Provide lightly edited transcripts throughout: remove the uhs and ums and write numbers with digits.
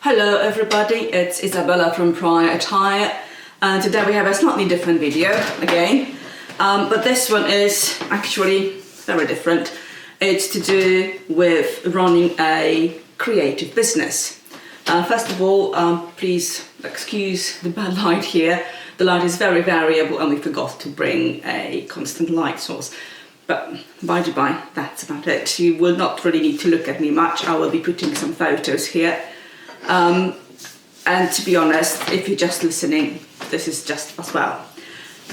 Hello everybody, it's Isabella from Prior Attire, and today we have a slightly different video again, but this one is actually very different. It's to do with running a creative business. First of all, please excuse the bad light here. The light is very variable and we forgot to bring a constant light source. But by the by, that's about it. You will not really need to look at me much. I will be putting some photos here. And to be honest, if you're just listening, this is just as well.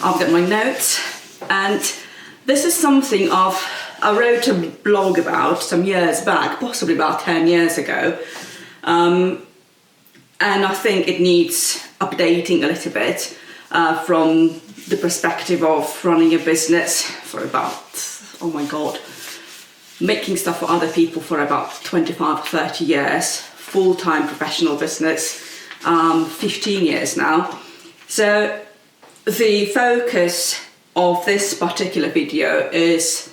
I've got my notes, and this is something I wrote a blog about some years back, possibly about 10 years ago. And I think it needs updating a little bit from the perspective of running a business for about, oh my God, making stuff for other people for about 25 or 30 years, full-time professional business, 15 years now. So the focus of this particular video is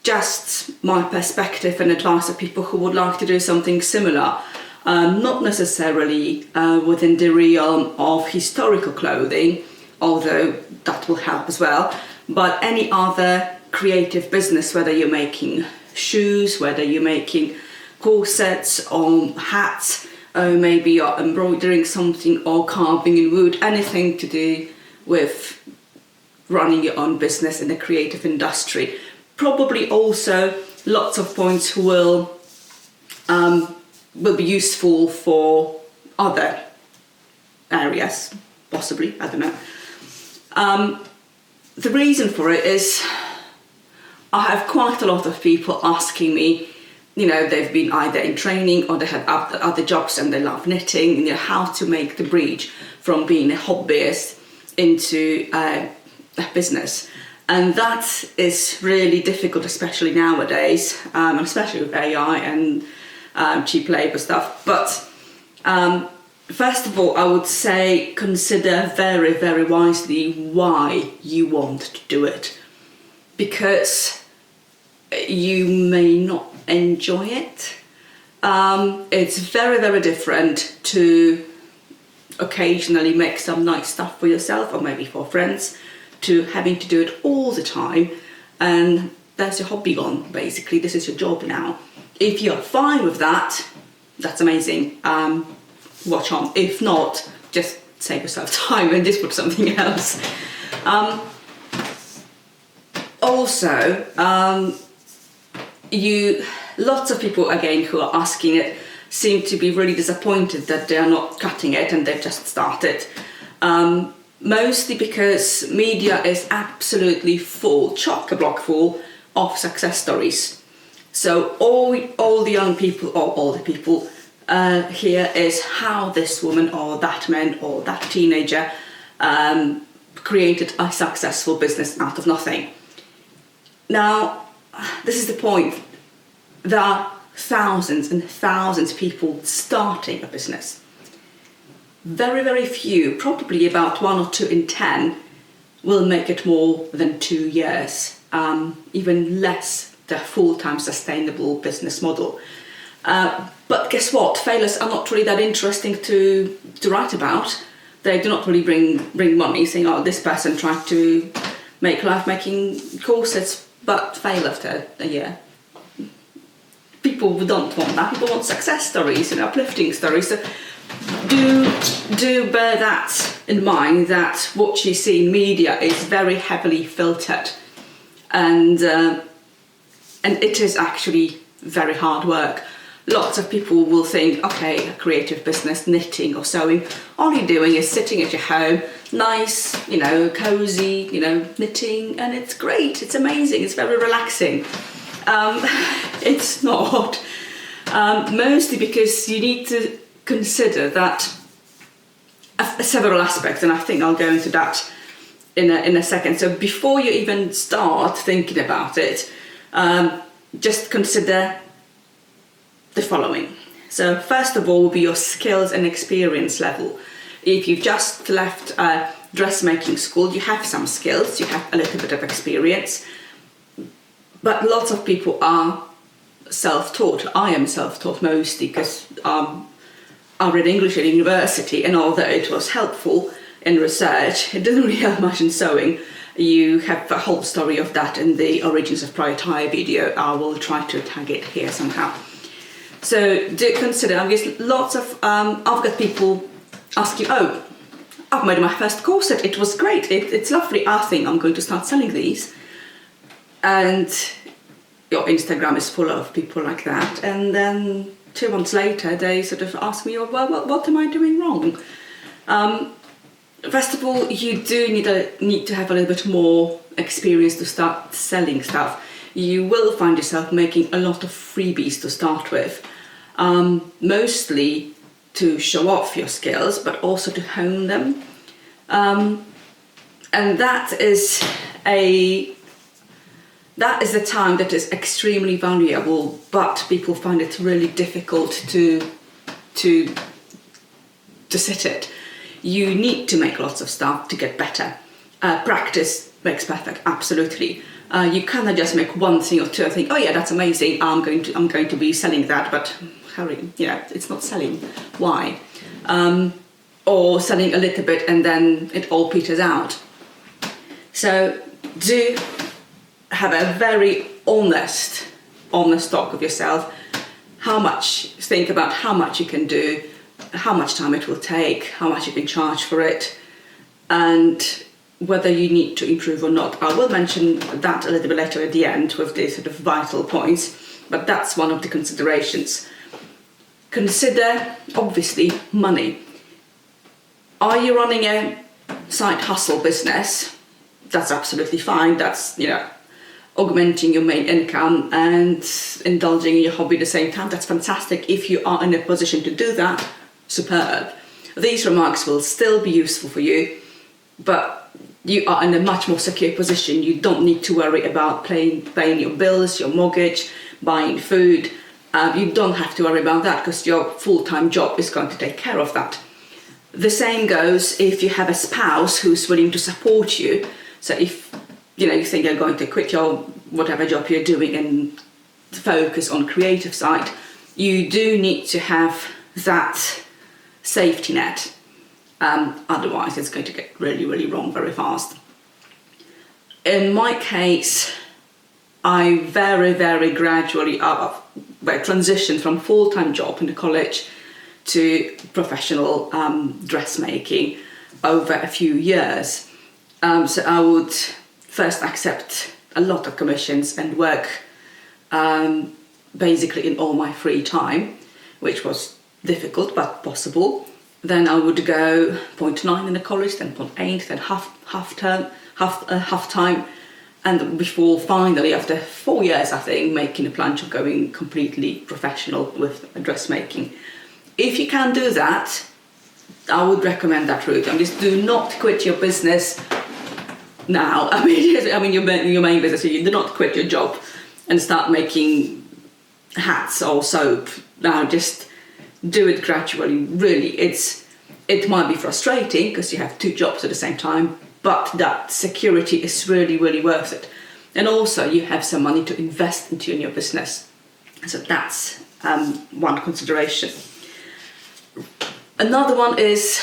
just my perspective and advice of people who would like to do something similar, not necessarily within the realm of historical clothing, although that will help as well, but any other creative business, whether you're making shoes, whether you're making corsets or hats, or maybe you're embroidering something or carving in wood, anything to do with running your own business in the creative industry. Probably also lots of points will be useful for other areas, possibly, I don't know. The reason for it is I have quite a lot of people asking me, you know, they've been either in training or they have other jobs and they love knitting, you know, how to make the bridge from being a hobbyist into a business. And that is really difficult, especially nowadays, especially with AI and cheap labour stuff. But first of all, I would say consider very, very wisely why you want to do it, because you may not enjoy it. It's very, very different to occasionally make some nice stuff for yourself or maybe for friends, to having to do it all the time, and that's your hobby gone, basically. This is your job now. If you're fine with that, that's amazing. Watch on. If not, just save yourself time and just put something else. Also, lots of people, again, who are asking it seem to be really disappointed that they are not cutting it and they've just started. Mostly because media is absolutely full, chock-a-block full of success stories. So all the young people, or all the people here, is how this woman or that man or that teenager created a successful business out of nothing. Now, this is the point. There are thousands and thousands of people starting a business. Very, very few, probably about 1 or 2 in 10, will make it more than 2 years, even less the full-time sustainable business model. But guess what? Failures are not really that interesting to write about. They do not really bring money, saying, oh, this person tried to make life making corsets but failed after a year. People don't want that. People want success stories and uplifting stories. So do bear that in mind, that what you see in media is very heavily filtered, and it is actually very hard work. Lots of people will think, okay, a creative business, knitting or sewing, all you're doing is sitting at your home, nice, you know, cozy, you know, knitting, and it's great, it's amazing, it's very relaxing. It's not. Mostly because you need to consider that several aspects, and I think I'll go into that in a second. So before you even start thinking about it, just consider the following. So first of all will be your skills and experience level. If you've just left dressmaking school, you have some skills, you have a little bit of experience, but lots of people are self-taught. I am self-taught mostly because I read English at university, and although it was helpful in research, it doesn't really help much in sewing. You have a whole story of that in the Origins of Prior Attire video. I will try to tag it here somehow. So do consider, I guess lots of, I've got people asking, oh, I've made my first corset, it was great, it's lovely, I think I'm going to start selling these. And your Instagram is full of people like that, and then 2 months later they sort of ask me, well, what am I doing wrong? First of all, you do need to have a little bit more experience to start selling stuff. You will find yourself making a lot of freebies to start with, mostly to show off your skills, but also to hone them. And that is a time that is extremely valuable, but people find it really difficult to sit it. You need to make lots of stuff to get better. Practice makes perfect, absolutely. You cannot just make one thing or two and think, oh yeah, that's amazing, I'm going to be selling that, but hurry, it's not selling. Why? Or selling a little bit and then it all peters out. So do have a very honest talk of yourself. Think about how much you can do, how much time it will take, how much you can charge for it, and whether you need to improve or not. I will mention that a little bit later at the end with the sort of vital points, but that's one of the considerations. Consider, obviously, money. Are you running a side hustle business? That's absolutely fine. That's, augmenting your main income and indulging in your hobby at the same time. That's fantastic. If you are in a position to do that, superb. These remarks will still be useful for you, but you are in a much more secure position. You don't need to worry about paying your bills, your mortgage, buying food. You don't have to worry about that because your full-time job is going to take care of that. The same goes if you have a spouse who's willing to support you. So if you think you're going to quit your whatever job you're doing and focus on creative side, you do need to have that safety net. Otherwise it's going to get really, really wrong very fast. In my case, I very, very gradually transitioned from full-time job in the college to professional dressmaking over a few years. So I would first accept a lot of commissions and work basically in all my free time, which was difficult but possible. Then I would go 0.9 in the college, then 0.8, then half time, and before finally, after 4 years, I think, making a plunge of going completely professional with dressmaking. If you can do that, I would recommend that route. And just do not quit your business now. I mean your main business. You do not quit your job and start making hats or soap. Now, just do it gradually. Really, it might be frustrating because you have 2 jobs at the same time, but that security is really, really worth it. And also, you have some money to invest into in your business. So that's one consideration. Another one is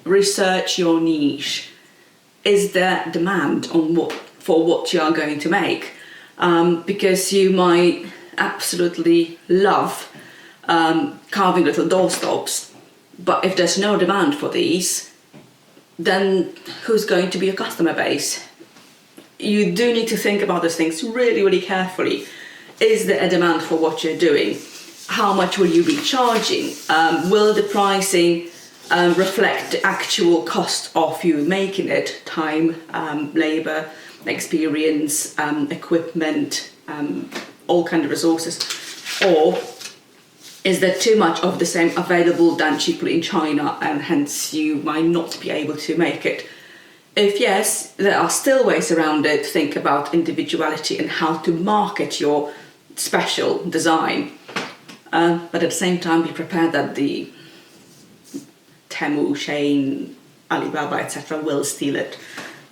research your niche. Is there demand for what you are going to make? Because you might absolutely love carving little doorstops, but if there's no demand for these, then who's going to be your customer base? You do need to think about those things really, really carefully. Is there a demand for what you're doing? How much will you be charging? Will the pricing reflect the actual cost of you making it? Time, labour, experience, equipment, all kind of resources. Or is there too much of the same available done cheaply in China and hence you might not be able to make it? If yes, there are still ways around it. Think about individuality and how to market your special design. But at the same time, be prepared that the Temu, Shein, Alibaba, etc. will steal it.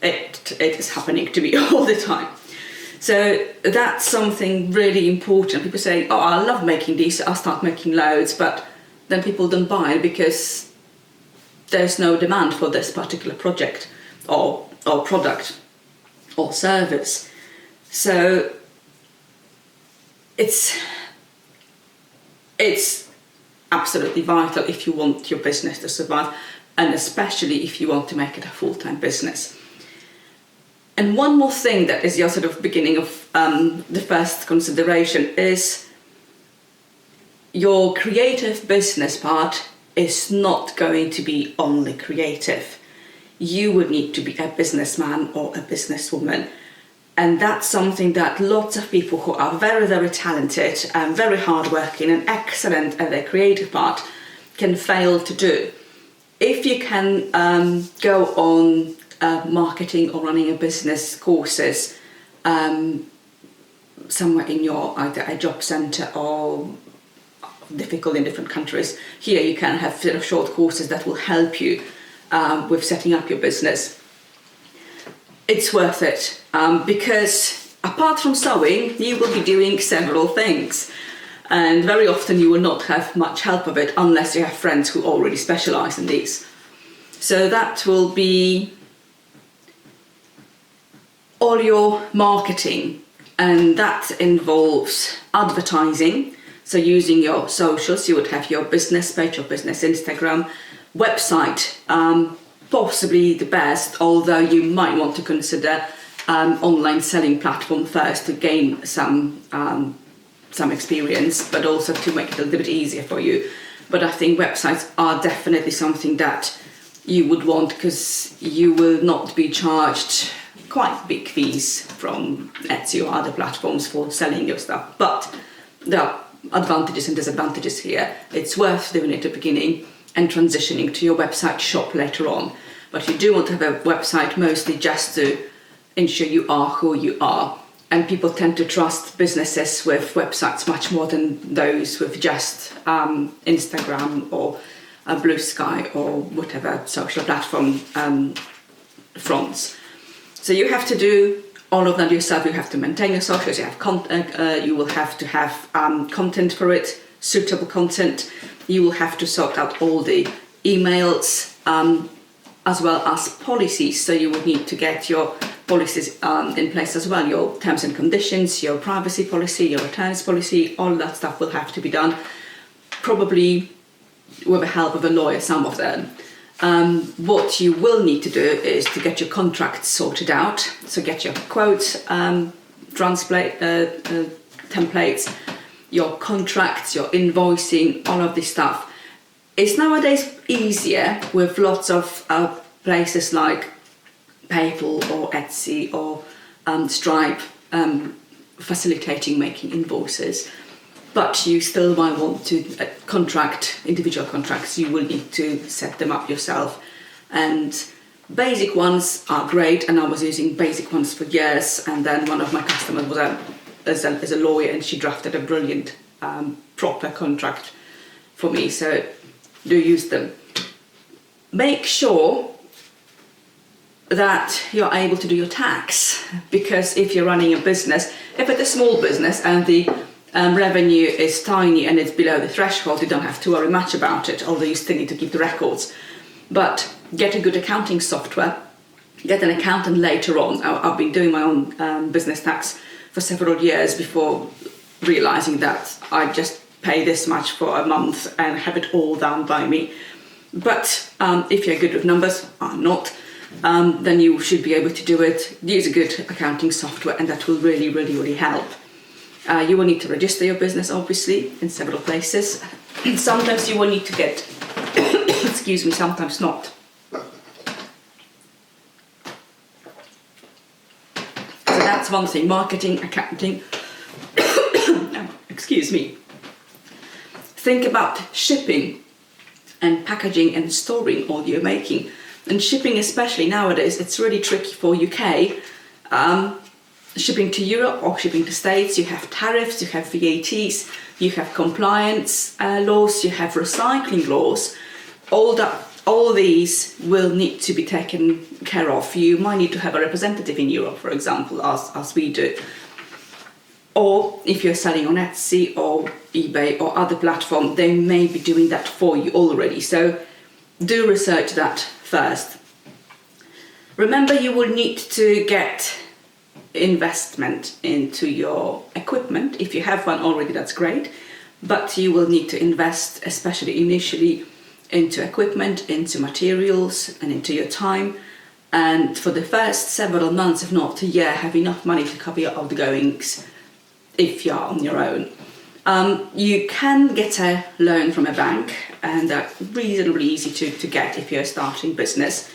It is happening to me all the time. So that's something really important. People say, oh, I love making these, I'll start making loads, but then people don't buy it because there's no demand for this particular project or product or service. So it's absolutely vital if you want your business to survive, and especially if you want to make it a full-time business. And one more thing that is your sort of beginning of the first consideration is your creative business part is not going to be only creative. You would need to be a businessman or a businesswoman. And that's something that lots of people who are very, very talented and very hardworking and excellent at their creative part can fail to do. If you can go on marketing or running a business courses somewhere in your either a job centre or difficult in different countries, here you can have sort of short courses that will help you with setting up your business. It's worth it because apart from sewing, you will be doing several things, and very often you will not have much help of it unless you have friends who already specialise in these. So that will be all your marketing, and that involves advertising. So using your socials, you would have your business page, your business Instagram, website, possibly the best, although you might want to consider online selling platform first to gain some experience, but also to make it a little bit easier for you. But I think websites are definitely something that you would want, because you will not be charged quite big fees from Etsy or other platforms for selling your stuff. But there are advantages and disadvantages here. It's worth doing it at the beginning and transitioning to your website shop later on. But you do want to have a website mostly just to ensure you are who you are. And people tend to trust businesses with websites much more than those with just Instagram or a Blue Sky or whatever social platform fronts. So you have to do all of that yourself. You have to maintain your socials. You have you will have to have content for it, suitable content. You will have to sort out all the emails as well as policies. So you will need to get your policies in place as well. Your terms and conditions, your privacy policy, your returns policy, all that stuff will have to be done. Probably with the help of a lawyer, some of them. What you will need to do is to get your contracts sorted out. So get your quotes, templates, your contracts, your invoicing, all of this stuff. It's nowadays easier with lots of places like PayPal or Etsy or Stripe facilitating making invoices. But you still might want to individual contracts. You will need to set them up yourself. And basic ones are great, and I was using basic ones for years. And then one of my customers was a lawyer, and she drafted a brilliant proper contract for me. So do use them. Make sure that you're able to do your tax, because if you're running a business, if it's a small business and the revenue is tiny and it's below the threshold, you don't have to worry much about it, although you still need to keep the records. But get a good accounting software, get an accountant later on. I've been doing my own business tax for several years before realising that I just pay this much for a month and have it all done by me. But if you're good with numbers, I'm not, then you should be able to do it. Use a good accounting software, and that will really, really, really help. You will need to register your business, obviously, in several places. Sometimes you will need to get, excuse me, sometimes not. So that's one thing, marketing, accounting. Excuse me. Think about shipping and packaging and storing all you're making. And shipping, especially nowadays, it's really tricky for UK. Shipping to Europe or shipping to States, you have tariffs, you have VATs, you have compliance laws, you have recycling laws. All these will need to be taken care of. You might need to have a representative in Europe, for example, as we do. Or if you're selling on Etsy or eBay or other platform, they may be doing that for you already. So do research that first. Remember, you will need to get investment into your equipment. If you have one already, that's great, but you will need to invest, especially initially, into equipment, into materials, and into your time. And for the first several months, if not a year, have enough money to cover your outgoings if you're on your own. You can get a loan from a bank, and they're reasonably easy to get if you're starting business,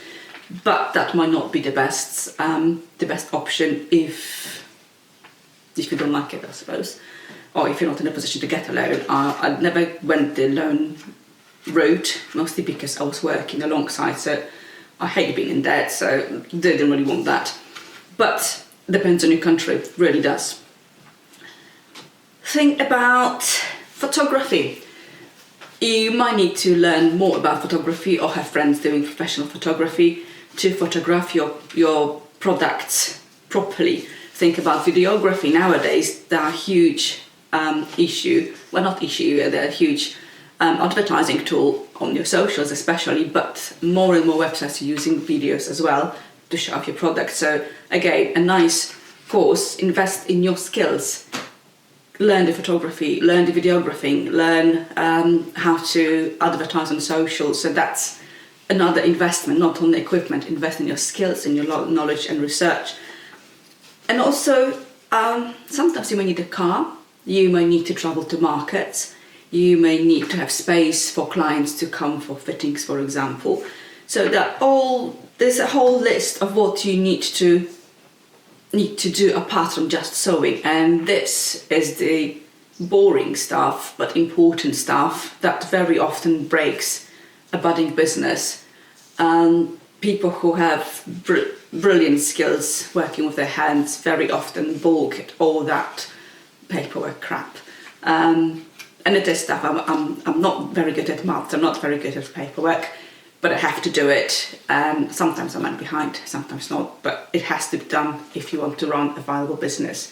but that might not be the best option if you don't like it, I suppose, or if you're not in a position to get a loan. I never went the loan route, mostly because I was working alongside, so I hate being in debt, so didn't really want that. But depends on your country, really does. Think about photography. You might need to learn more about photography or have friends doing professional photography to photograph your products properly. Think about videography. Nowadays, they're a huge issue. Well, not issue, they're a huge advertising tool on your socials especially, but more and more websites are using videos as well to show off your product. So again, a nice course, invest in your skills. Learn the photography, learn the videography, learn how to advertise on social. So that's another investment, not on the equipment. Invest in your skills, in your knowledge and research. And also, sometimes you may need a car, you may need to travel to markets, you may need to have space for clients to come for fittings, for example. So there's a whole list of what you need to do apart from just sewing, and this is the boring stuff but important stuff that very often breaks a budding business. People who have brilliant skills working with their hands very often balk at all that paperwork crap, and it is stuff. I'm not very good at maths, I'm not very good at paperwork, but I have to do it. Sometimes I'm out behind, sometimes not, but it has to be done if you want to run a viable business.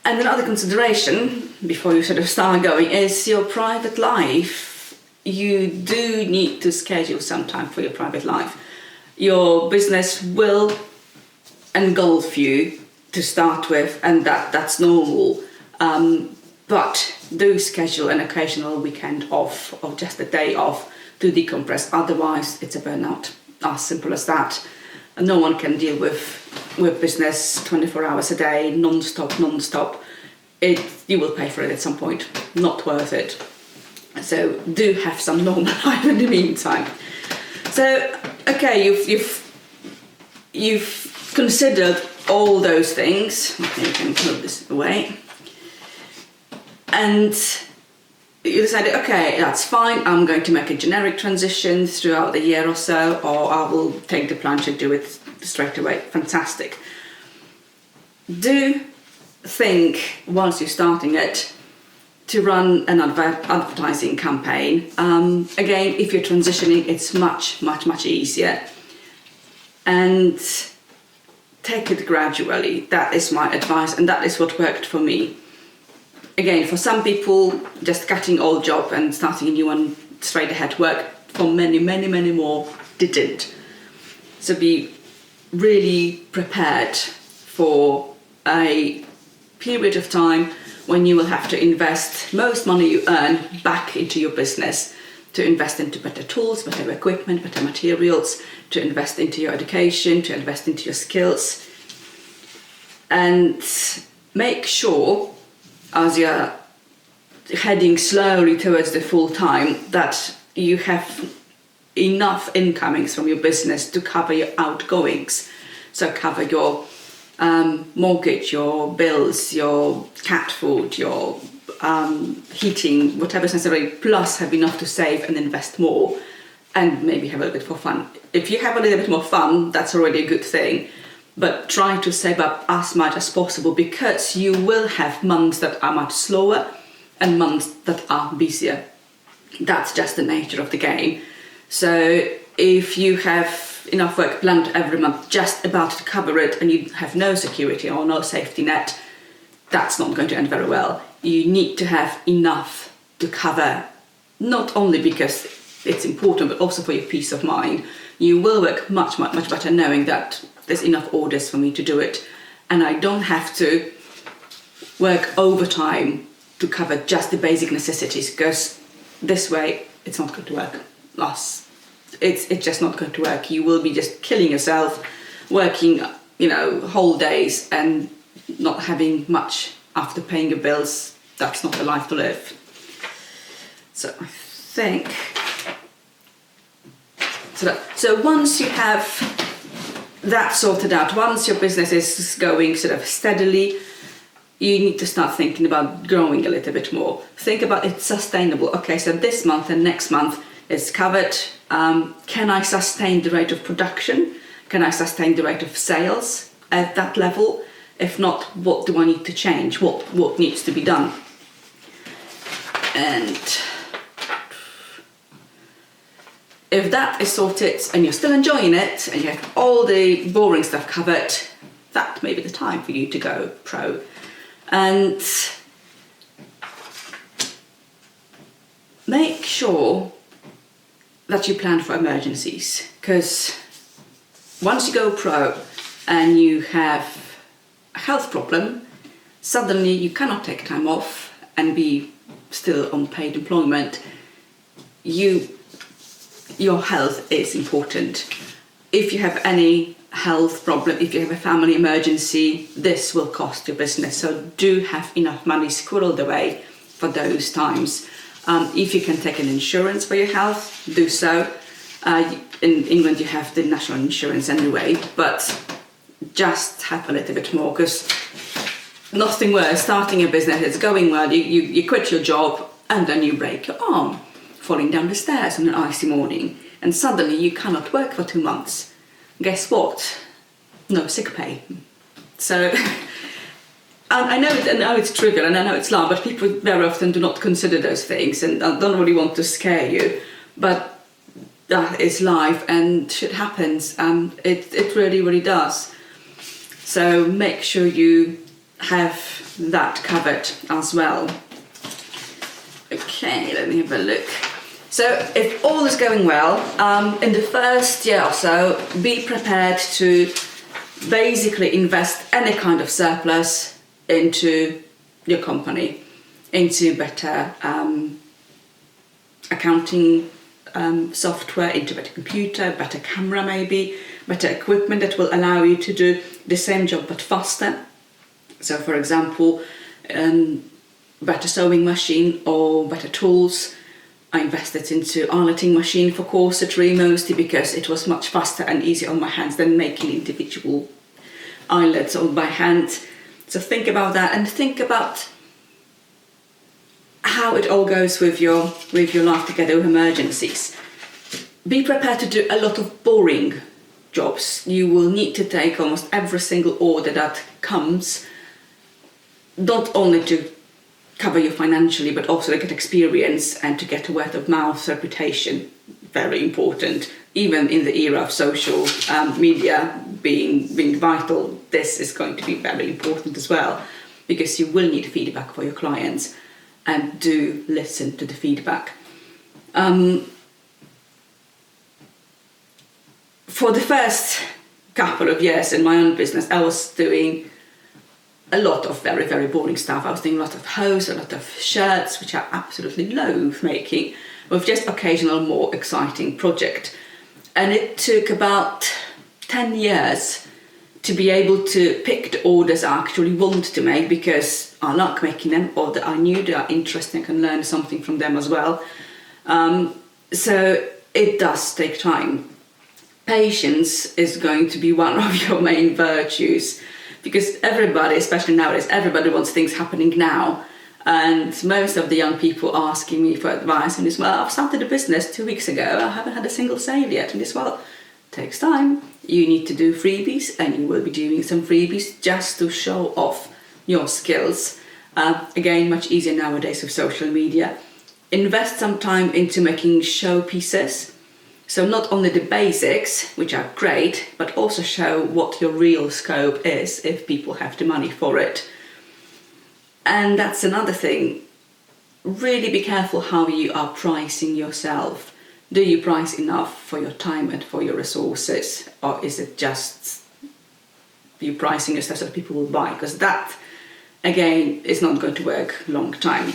And another consideration before you sort of start going is your private life. You do need to schedule some time for your private life. Your business will engulf you to start with, and that's normal. But do schedule an occasional weekend off or just a day off to decompress, otherwise it's a burnout, as simple as that. And no one can deal with business 24 hours a day, non-stop. You will pay for it at some point, not worth it. So do have some normal life in the meantime. So, okay, you've considered all those things. Okay, you can move this away. And you decided, okay, that's fine, I'm going to make a generic transition throughout the year or so, or I will take the plunge and do it straight away. Fantastic. Do think, once you're starting it, to run an advertising campaign. Again, if you're transitioning, it's much easier. And take it gradually. That is my advice, and that is what worked for me. Again, for some people, just cutting old job and starting a new one straight ahead worked. For many more, didn't. So be really prepared for a period of time when you will have to invest most money you earn back into your business, to invest into better tools, better equipment, better materials, to invest into your education, to invest into your skills. And make sure, as you're heading slowly towards the full time, that you have enough incomings from your business to cover your outgoings. So cover your mortgage, your bills, your cat food, your heating, whatever's necessary, plus have enough to save and invest more, and maybe have a little bit more fun. If you have a little bit more fun, that's already a good thing. But try to save up as much as possible, because you will have months that are much slower and months that are busier. That's just the nature of the game. So if you have enough work planned every month, just about to cover it, and you have no security or no safety net, that's not going to end very well. You need to have enough to cover, not only because it's important, but also for your peace of mind. You will work much better knowing that there's enough orders for me to do it, and I don't have to work overtime to cover just the basic necessities, because this way it's not going to work. It's just not going to work. You will be just killing yourself, working, whole days and not having much after paying your bills. That's not the life to live. So I think so once you have that sorted out, once your business is going sort of steadily, you need to start thinking about growing a little bit more. Think about it's sustainable. Okay, so this month and next month is covered. Can I sustain the rate of production? Can I sustain the rate of sales at that level? If not, what do I need to change? What needs to be done? And if that is sorted and you're still enjoying it and you have all the boring stuff covered, that may be the time for you to go pro. And make sure that you plan for emergencies, because once you go pro and you have a health problem, suddenly you cannot take time off and be still on paid employment. Your health is important. If you have any health problem, if you have a family emergency, this will cost your business. So do have enough money squirreled away for those times. If you can take an insurance for your health, do so. In England you have the national insurance anyway, but just have a little bit more, because nothing worse, starting a business, it's going well, you quit your job and then you break your arm falling down the stairs on an icy morning, and suddenly you cannot work for 2 months. Guess what? No sick pay. So I know it's trivial and I know it's loud, but people very often do not consider those things and don't really want to scare you, but that is life and shit happens, and it really does. So make sure you have that covered as well. Okay, let me have a look. So if all is going well, in the first year or so, be prepared to basically invest any kind of surplus into your company, into better accounting software, into better computer, better camera maybe, better equipment that will allow you to do the same job but faster. So for example, better sewing machine or better tools. I invested into eyeleting machine for corsetry, mostly because it was much faster and easier on my hands than making individual eyelets all by hand. So think about that, and think about how it all goes with your life together with emergencies. Be prepared to do a lot of boring jobs. You will need to take almost every single order that comes, not only to cover you financially, but also to get experience and to get a word of mouth reputation. Very important. Even in the era of social media being vital, this is going to be very important as well, because you will need feedback for your clients, and do listen to the feedback. For the first couple of years in my own business, I was doing a lot of very boring stuff. I was doing a lot of hose, a lot of shirts, which I absolutely loathe making, with just occasional more exciting project. And it took about 10 years to be able to pick the orders I actually want to make, because I like making them, or that I knew they are interesting, I can learn something from them as well. So it does take time. Patience is going to be one of your main virtues, because everybody, especially nowadays, everybody wants things happening now. And most of the young people asking me for advice, and it's, well, I've started a business 2 weeks ago, I haven't had a single sale yet. And it's, well, it takes time. You need to do freebies, and you will be doing some freebies just to show off your skills. Again, much easier nowadays with social media. Invest some time into making show pieces. So not only the basics, which are great, but also show what your real scope is if people have the money for it. And that's another thing. Really be careful how you are pricing yourself. Do you price enough for your time and for your resources, or is it just you pricing yourself so that people will buy? Because that, again, is not going to work long time.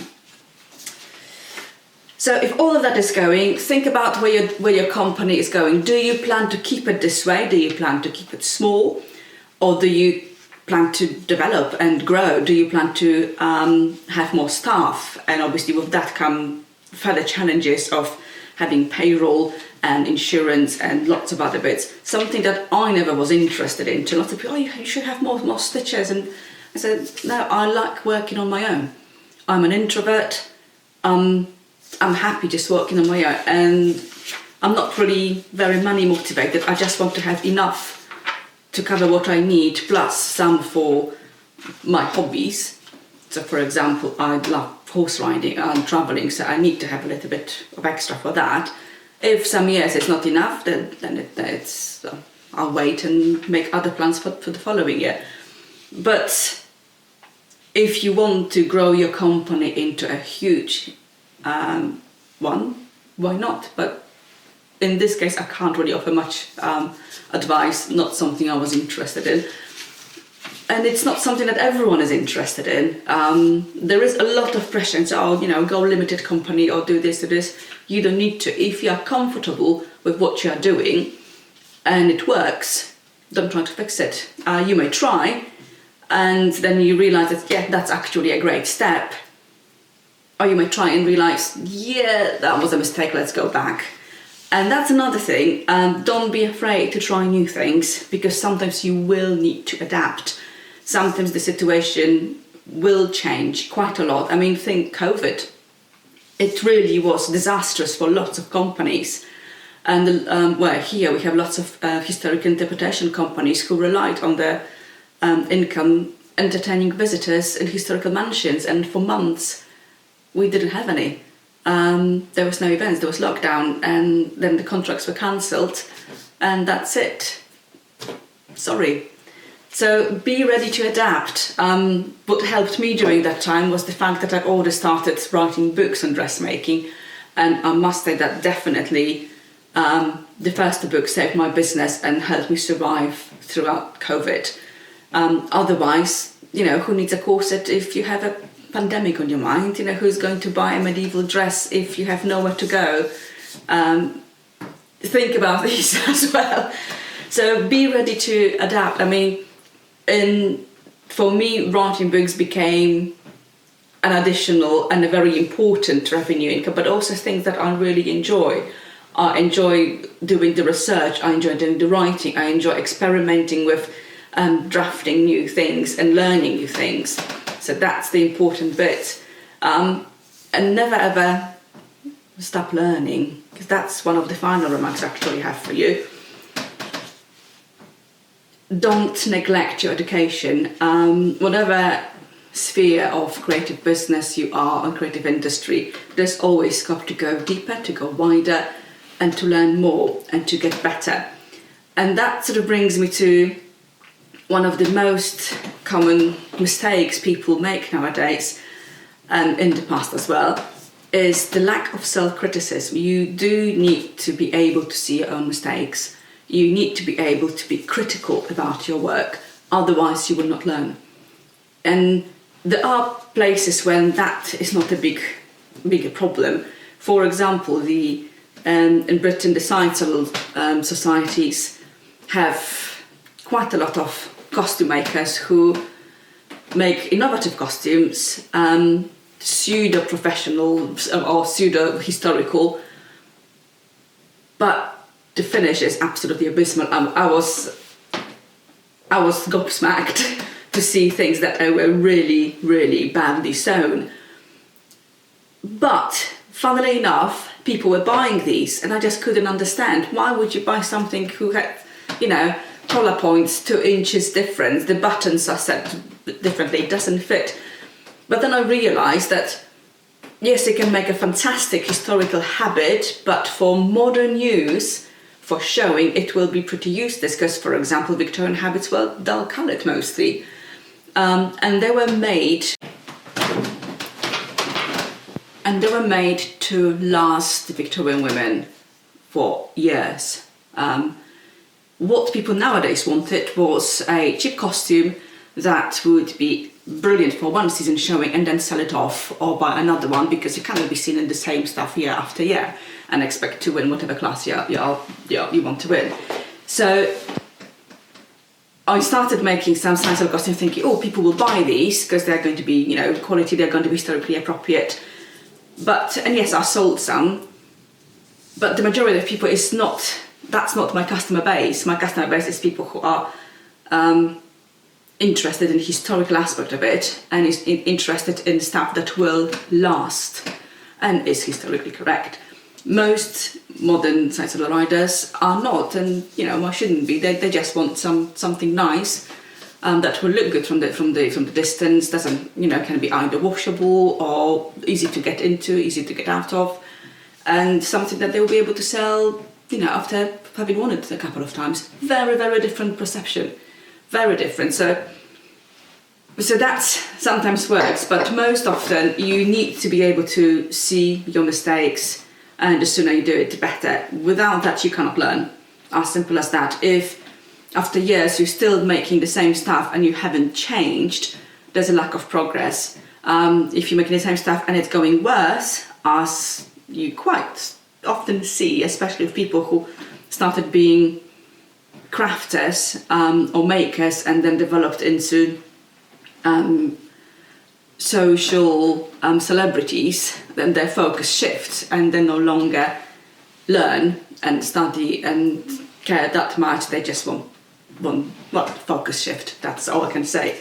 So if all of that is going, think about where your company is going. Do you plan to keep it this way? Do you plan to keep it small? Or do you plan to develop and grow? Do you plan to have more staff? And obviously with that come further challenges of having payroll and insurance and lots of other bits. Something that I never was interested in. To lots of people, you should have more stitches. And I said, no, I like working on my own. I'm an introvert. I'm happy just working on my own. And I'm not really very money motivated. I just want to have enough to cover what I need, plus some for my hobbies. So for example, I love horse riding and traveling, so I need to have a little bit of extra for that. If some years it's not enough, then it's I'll wait and make other plans for the following year. But if you want to grow your company into a huge one, why not? But in this case, I can't really offer much advice, not something I was interested in. And it's not something that everyone is interested in. There is a lot of pressure, and so, go limited company or do this or this. You don't need to. If you are comfortable with what you are doing and it works, don't try to fix it. You may try, and then you realise that, yeah, that's actually a great step. Or you may try and realise, yeah, that was a mistake, let's go back. And that's another thing. Don't be afraid to try new things, because sometimes you will need to adapt. Sometimes the situation will change quite a lot. I mean, think COVID. It really was disastrous for lots of companies. And here we have lots of historical interpretation companies who relied on their income entertaining visitors in historical mansions. And for months, we didn't have any. There was no events, there was lockdown, and then the contracts were cancelled, and that's it. Sorry. So be ready to adapt. What helped me during that time was the fact that I already started writing books on dressmaking, and I must say that definitely the first book saved my business and helped me survive throughout COVID. Otherwise, who needs a corset if you have a pandemic on your mind? Who's going to buy a medieval dress if you have nowhere to go? Think about these as well. So be ready to adapt. I mean, for me, writing books became an additional and a very important revenue income, but also things that I really enjoy. I enjoy doing the research, I enjoy doing the writing, I enjoy experimenting with drafting new things and learning new things. So that's the important bit. And never ever stop learning, because that's one of the final remarks I actually have for you. Don't neglect your education. Whatever sphere of creative business you are or creative industry, there's always scope to go deeper, to go wider, and to learn more and to get better. And that sort of brings me to one of the most common mistakes people make nowadays, and in the past as well, is the lack of self-criticism. You do need to be able to see your own mistakes. You need to be able to be critical about your work, otherwise you will not learn. And there are places when that is not a bigger problem. For example, in Britain, the sciential societies have quite a lot of costume makers who make innovative costumes, pseudo-professional or pseudo-historical, but the finish is absolutely abysmal. I was gobsmacked to see things that were really, really badly sewn. But funnily enough, people were buying these, and I just couldn't understand. Why would you buy something who had, collar points 2 inches difference, the buttons are set differently, it doesn't fit. But then I realised that, yes, it can make a fantastic historical habit, but for modern use, for showing, it will be pretty useless, because, for example, Victorian habits were dull-coloured mostly. And they were made and they were made to last the Victorian women for years. What people nowadays wanted was a cheap costume that would be brilliant for one season showing and then sell it off or buy another one, because you cannot be seen in the same stuff year after year and expect to win whatever class you want to win. So I started making some science of costume thinking, oh, people will buy these because they're going to be, you know, quality, they're going to be historically appropriate. And yes, I sold some, but the majority of people that's not my customer base. My customer base is people who are interested in the historical aspect of it and is interested in stuff that will last and is historically correct. Most modern science of riders are not, and you know, why shouldn't be? They just want something nice that will look good from the distance. Doesn't, you know, can be either washable or easy to get into, easy to get out of, and something that they will be able to sell, you know, after having worn it a couple of times. Very, very different perception, very different. So that sometimes works, but most often you need to be able to see your mistakes, and the sooner you do it, the better. Without that, you cannot learn. As simple as that. If after years you're still making the same stuff and you haven't changed, there's a lack of progress. If you're making the same stuff and it's going worse, as you quite often see, especially with people who started being crafters or makers and then developed into social celebrities, then their focus shifts and they no longer learn and study and care that much. They just want focus shift. That's all I can say.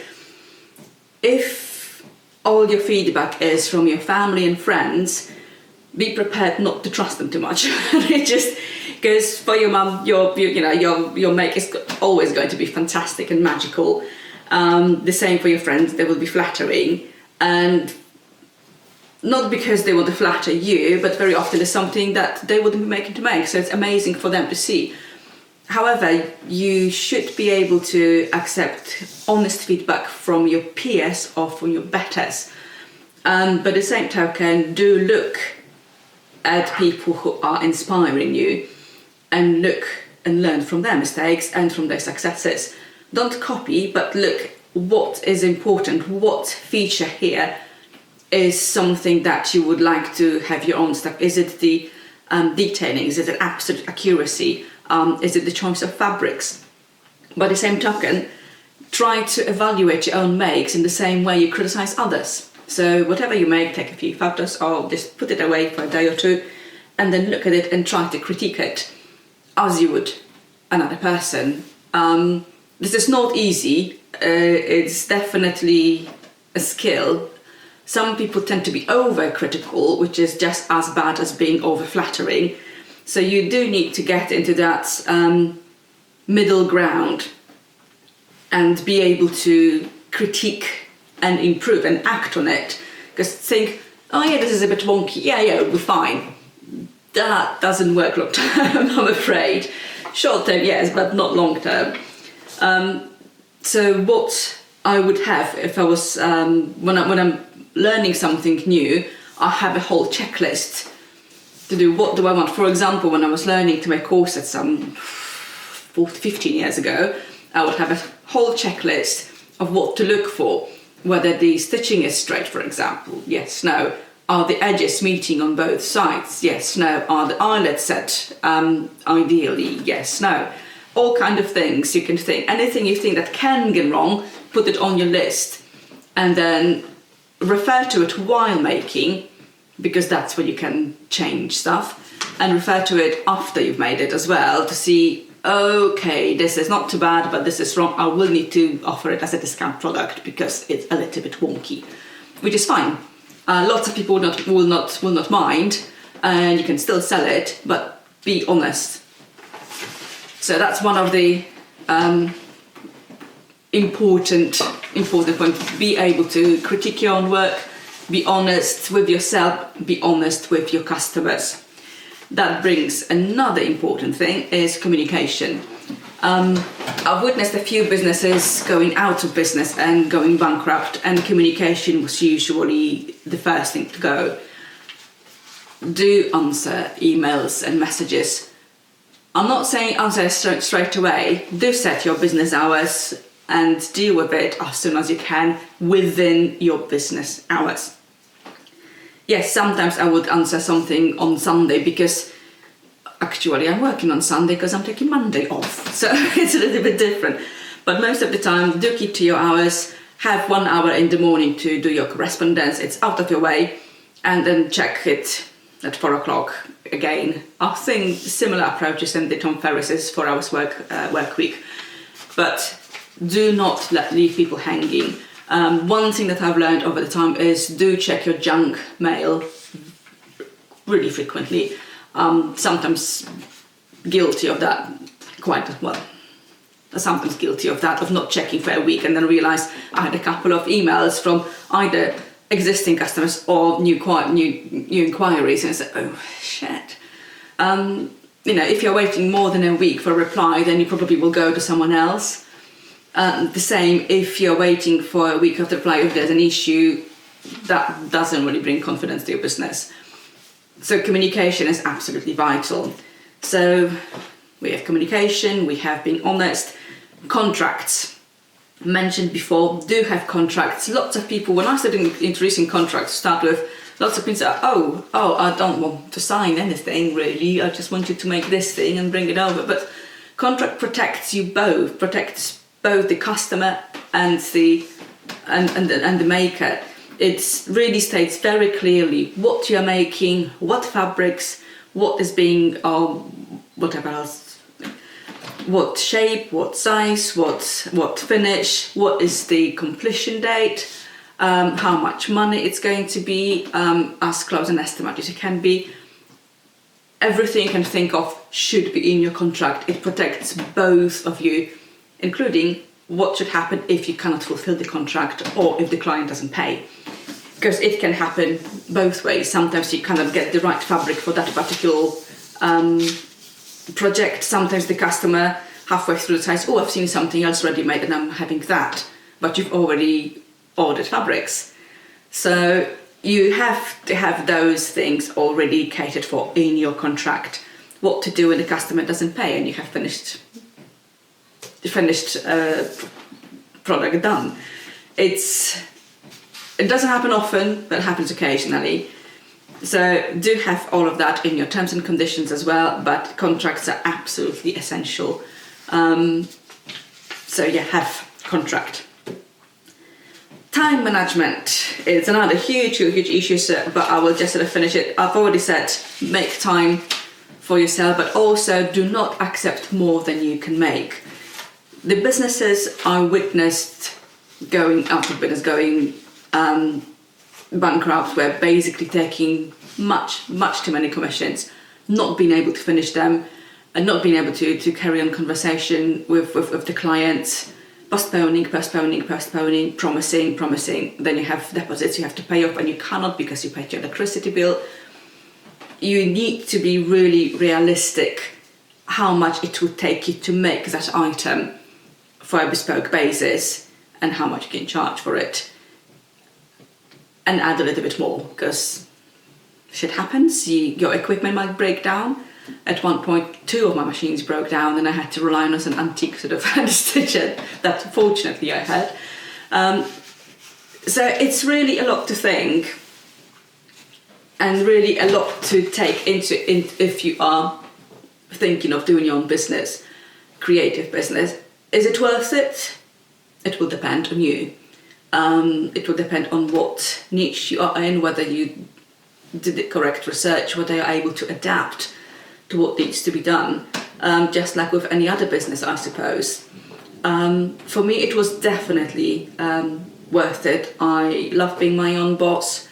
If all your feedback is from your family and friends, be prepared not to trust them too much. It just because for your mum, your make is always going to be fantastic and magical. The same for your friends, they will be flattering, and not because they want to flatter you, but very often it's something that they wouldn't be making to make, so it's amazing for them to see. However, you should be able to accept honest feedback from your peers or from your betters, but at the same token, do look at people who are inspiring you and look and learn from their mistakes and from their successes. Don't copy, but look what is important, what feature here is something that you would like to have your own stuff. Is it the detailing? Is it an absolute accuracy? Is it the choice of fabrics? By the same token, try to evaluate your own makes in the same way you criticize others. So whatever you make, take a few photos or just put it away for a day or two and then look at it and try to critique it as you would another person. This is not easy. It's definitely a skill. Some people tend to be over-critical, which is just as bad as being over-flattering. So you do need to get into that middle ground and be able to critique and improve and act on it. Because think, oh yeah, this is a bit wonky. Yeah, it'll be fine. That doesn't work long term, I'm afraid. Short term, yes, but not long term. So what I would have if I was, when I'm learning something new, I have a whole checklist to do. What do I want? For example, when I was learning to make corsets some 15 years ago, I would have a whole checklist of what to look for. Whether the stitching is straight, for example, yes, no. Are the edges meeting on both sides? Yes, no. Are the eyelets set ideally? Yes, no. All kind of things you can think. Anything you think that can get wrong, put it on your list and then refer to it while making, because that's where you can change stuff, and refer to it after you've made it as well to see, okay, this is not too bad, but this is wrong. I will need to offer it as a discount product because it's a little bit wonky, which is fine. Lots of people will not mind, and you can still sell it, but be honest. So that's one of the important points. Be able to critique your own work, be honest with yourself, be honest with your customers. That brings another important thing is communication. I've witnessed a few businesses going out of business and going bankrupt, and communication was usually the first thing to go. do answer emails and messages. I'm not saying answer straight away. Do set your business hours and deal with it as soon as you can within your business hours. Yes, sometimes I would answer something on Sunday because actually I'm working on Sunday because I'm taking Monday off. So it's a little bit different. But most of the time, do keep to your hours. Have 1 hour in the morning to do your correspondence. It's out of your way. And then check it at 4 o'clock again. I think similar approaches than the Tom Ferris's 4 hours work week. But do not leave people hanging. One thing that I've learned over the time is do check your junk mail really frequently. Sometimes guilty of that sometimes guilty of that, of not checking for a week and then realise I had a couple of emails from either existing customers or new inquiries, and I said, oh shit. If you're waiting more than a week for a reply, then you probably will go to someone else. The same if you're waiting for a week after reply, if there's an issue, that doesn't really bring confidence to your business. So communication is absolutely vital. So we have communication, we have being honest. Contracts, mentioned before, do have contracts. Lots of people, when I started introducing contracts to start with, lots of people say, oh, I don't want to sign anything really, I just want you to make this thing and bring it over. But contract protects you both, protects both the customer and the maker. It really states very clearly what you're making, what fabrics, what is being, whatever else, what shape, what size, what finish, what is the completion date, how much money it's going to be, as close an estimate as it can be. Everything you can think of should be in your contract. It protects both of you, including what should happen if you cannot fulfill the contract or if the client doesn't pay. Because it can happen both ways. Sometimes you cannot get the right fabric for that particular project. Sometimes the customer halfway through decides, oh, I've seen something else ready-made and I'm having that, but you've already ordered fabrics. So you have to have those things already catered for in your contract. What to do when the customer doesn't pay and you have finished product done. It doesn't happen often, but it happens occasionally. So do have all of that in your terms and conditions as well, but contracts are absolutely essential. Have contract. Time management is another huge issue, but I will just sort of finish it. I've already said make time for yourself, but also do not accept more than you can make. The businesses I witnessed going out of business, going bankrupt, were basically taking much too many commissions, not being able to finish them, and not being able to carry on conversation with the clients, postponing, promising. Then you have deposits you have to pay off and you cannot because you paid your electricity bill. You need to be really realistic how much it would take you to make that item for a bespoke basis and how much you can charge for it. And add a little bit more, because shit happens, your equipment might break down. At one point, 2 of my machines broke down and I had to rely on an antique sort of hand stitcher that fortunately I had. So it's really a lot to think and really a lot to take into if you are thinking of doing your own business, creative business. Is it worth it? It will depend on you. It will depend on what niche you are in, whether you did the correct research, whether you're able to adapt to what needs to be done, just like with any other business, I suppose. For me, it was definitely worth it. I love being my own boss.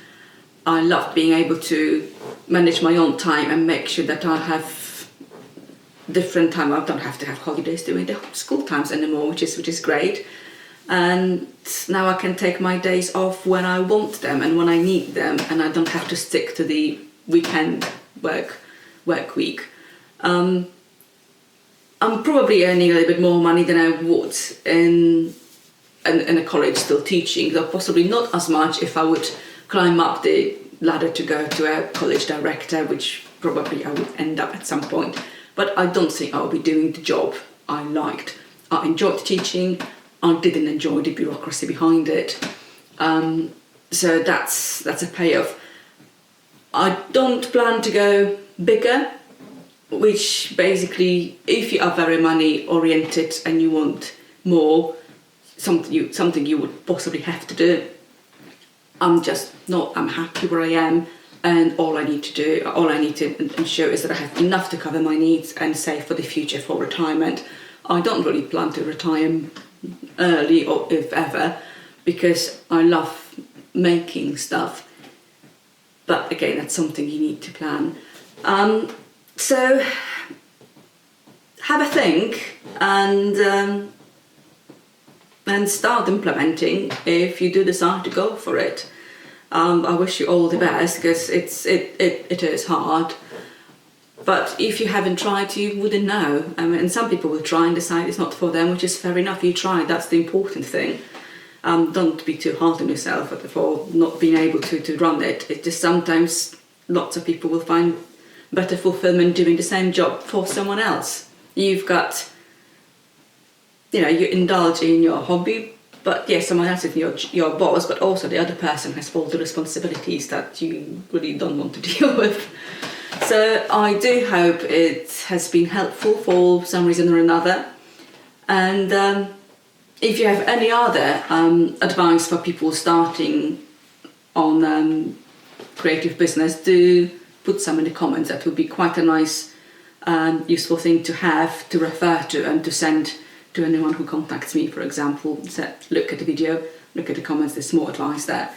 I love being able to manage my own time and make sure that I have different time. I don't have to have holidays during the school times anymore, which is great. And now I can take my days off when I want them and when I need them, and I don't have to stick to the weekend work week. I'm probably earning a little bit more money than I would in a college still teaching, though possibly not as much if I would climb up the ladder to go to a college director, which probably I would end up at some point. But I don't think I'll be doing the job I liked. I enjoyed teaching. I didn't enjoy the bureaucracy behind it. So that's a payoff. I don't plan to go bigger, which basically, if you are very money oriented and you want more, something you would possibly have to do. I'm just not. I'm happy where I am, and all I need to ensure is that I have enough to cover my needs and save for the future for retirement. I don't really plan to retire early, or if ever, because I love making stuff. But again, that's something you need to plan. So have a think and start implementing if you do decide to go for it. I wish you all the best, because it is hard. But if you haven't tried, you wouldn't know. And some people will try and decide it's not for them, which is fair enough. You try, that's the important thing. Don't be too hard on yourself for not being able to run it. It's just sometimes lots of people will find better fulfillment doing the same job for someone else. You've got, you indulge in your hobby, but yes, someone else is your boss, but also the other person has all the responsibilities that you really don't want to deal with. So I do hope it has been helpful for some reason or another. And if you have any other advice for people starting on creative business, do put some in the comments. That would be quite a nice useful thing to have, to refer to, and to send to anyone who contacts me, for example. Say, look at the video, look at the comments, there's more advice there.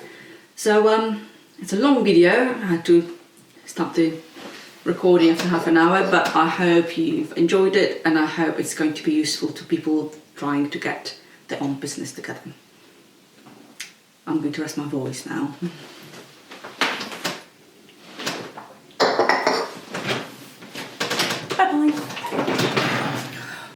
So it's a long video. I had to stop the recording after half an hour, but I hope you've enjoyed it, and I hope it's going to be useful to people trying to get their own business together. I'm going to rest my voice now. Bye bye.